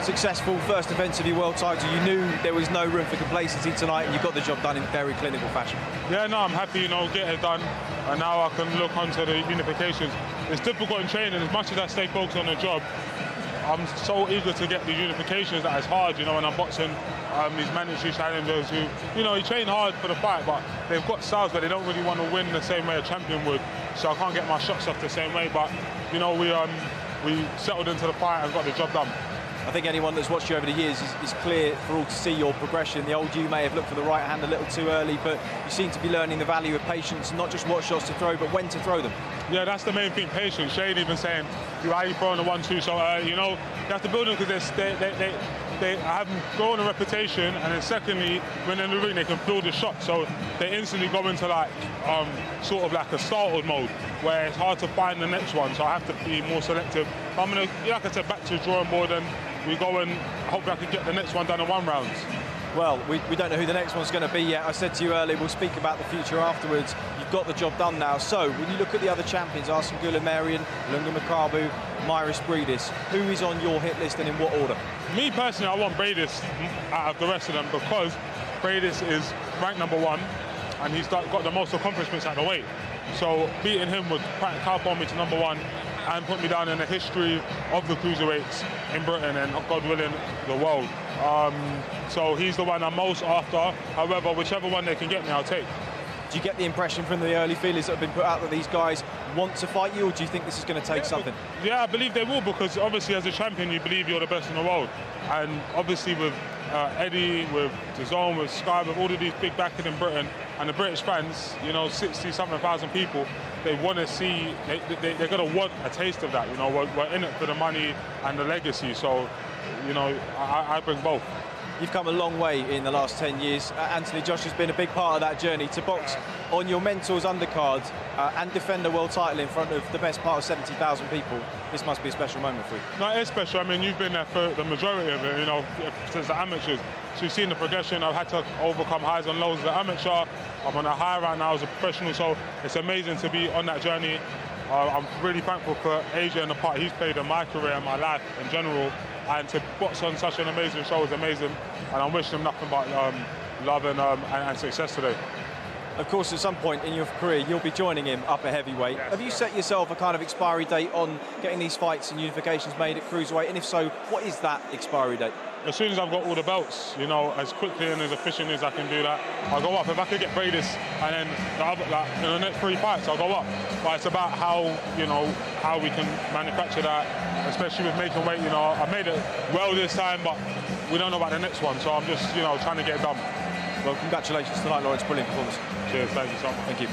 successful first defence of your world title. You knew there was no room for complacency tonight, and you got the job done in very clinical fashion. Yeah, no, I'm happy, get it done, and now I can look onto the unifications. It's difficult in training. As much as I stay focused on the job, I'm so eager to get the unifications that it's hard, when I'm boxing these mandatory challengers who, you train hard for the fight, but they've got styles where they don't really want to win the same way a champion would, so I can't get my shots off the same way, but, we settled into the fight and got the job done. I think anyone that's watched you over the years is clear for all to see your progression. The old you may have looked for the right hand a little too early, but you seem to be learning the value of patience, not just what shots to throw, but when to throw them. Yeah, that's the main thing, patience. Shane even saying, why are you throwing the 1-2 so early? You have to build them because they have grown a reputation, and then secondly, when they're in the ring, they can feel the shot, so they instantly go into sort of like a startled mode, where it's hard to find the next one, so I have to be more selective. But I'm going to, like I said, back to the drawing board, and we go and hopefully I can get the next one done in 1 round. Well, we don't know who the next one's going to be yet. I said to you earlier, we'll speak about the future afterwards. You've got the job done now. So, when you look at the other champions, Arsene Gulamarian, Lunga Makabu, Myris Bridis, who is on your hit list and in what order? Me personally, I want Bridis out of the rest of them because Bridis is ranked #1 and he's got the most accomplishments at the weight. So beating him would catapult me to #1 and put me down in the history of the cruiserweights in Britain and, God willing, the world. So he's the one I'm most after. However, whichever one they can get me, I'll take. Do you get the impression from the early feelers that have been put out that these guys want to fight you, or do you think this is going to take something? Yeah, I believe they will, because obviously as a champion you believe you're the best in the world. And obviously with Eddie, with Dazn, with Sky, with all of these big backers in Britain, and the British fans, 60-something thousand people, they want to see, they're going to want a taste of that. We're in it for the money and the legacy, so, I bring both. You've come a long way in the last 10 years. Anthony Josh has been a big part of that journey. To box on your mentor's undercard and defend a world title in front of the best part of 70,000 people, this must be a special moment for you. No, it's special. I mean, you've been there for the majority of it, since the amateurs. So you've seen the progression. I've had to overcome highs and lows as an amateur. I'm on a high right now as a professional, so it's amazing to be on that journey. I'm really thankful for AJ and the part he's played in my career and my life in general. And to box on such an amazing show is amazing. And I'm wishing him nothing but love and success today. Of course, at some point in your career, you'll be joining him up at heavyweight. Yes. Have you set yourself a kind of expiry date on getting these fights and unifications made at cruiserweight? And if so, what is that expiry date? As soon as I've got all the belts, as quickly and as efficiently as I can do that, I'll go up. If I could get Bridis and then in the next 3 fights, I'll go up. But it's about how we can manufacture that, especially with making weight. I made it well this time, but we don't know about the next one. So I'm just, trying to get it done. Well, congratulations tonight, Lawrence. Brilliant performance. Cheers, thank you so much. Thank you.